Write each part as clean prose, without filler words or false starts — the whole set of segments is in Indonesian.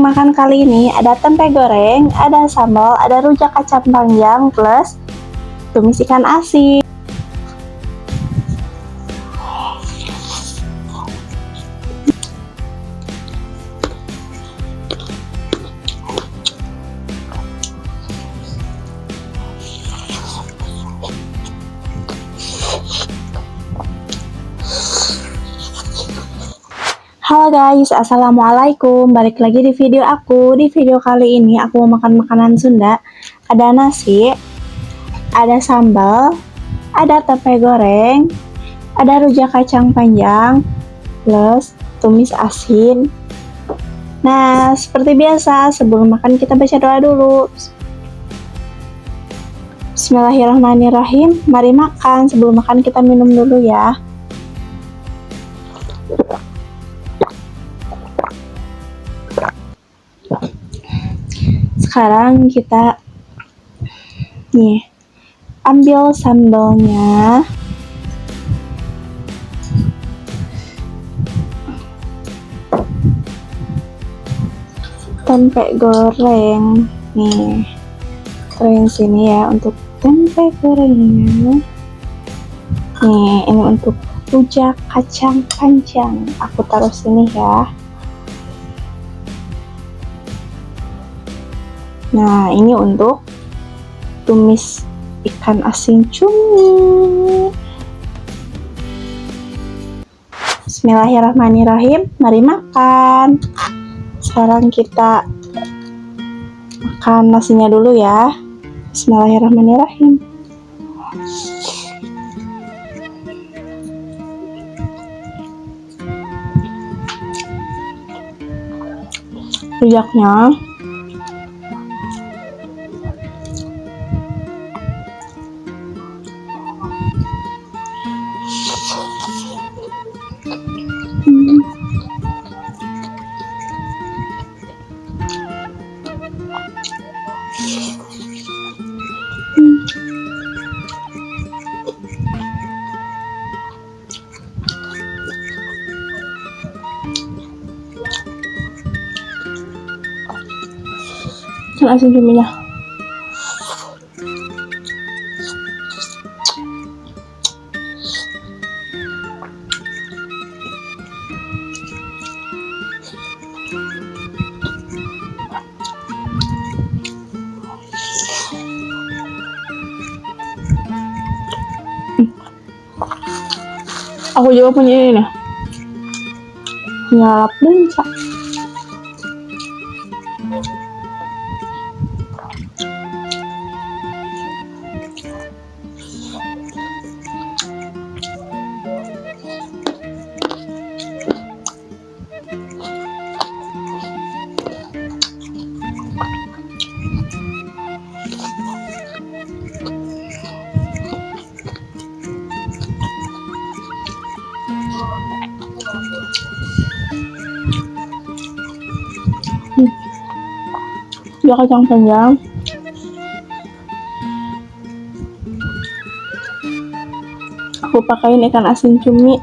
Makan kali ini ada tempe goreng, ada sambal, ada rujak kacang panjang, plus tumis ikan asin. Halo guys, assalamualaikum. Balik lagi di video aku. Di video kali ini aku mau makan makanan Sunda. Ada nasi, ada sambal, ada tempe goreng, ada rujak kacang panjang, plus tumis asin. Nah, seperti biasa, sebelum makan kita baca doa dulu. Bismillahirrahmanirrahim. Mari makan. Sebelum makan kita minum dulu ya. Sekarang kita ambil sambalnya. Tempe goreng. Taruhin sini ya untuk tempe gorengnya. Ini untuk rujak kacang panjang. Aku taruh sini ya. Nah, ini untuk tumis ikan asin cumi. Bismillahirrahmanirrahim. Mari makan. Sekarang kita makan nasinya dulu ya. Bismillahirrahmanirrahim. Rujaknya ikan asin cuminya. Aku juga punya ini nih, nyalap lenca. Dia kacang panjang. Aku pakein ikan asin cumi.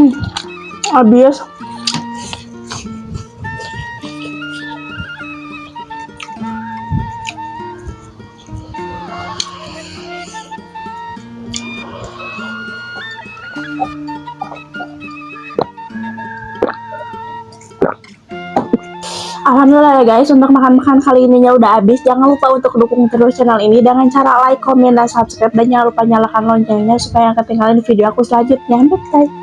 Hmm. Habis. Alhamdulillah ya guys, untuk makan-makan kali ininya udah habis. Jangan lupa untuk dukung terus channel ini dengan cara like, komen, dan subscribe. Dan jangan lupa nyalakan loncengnya supaya nggak ketinggalan video aku selanjutnya. Bye.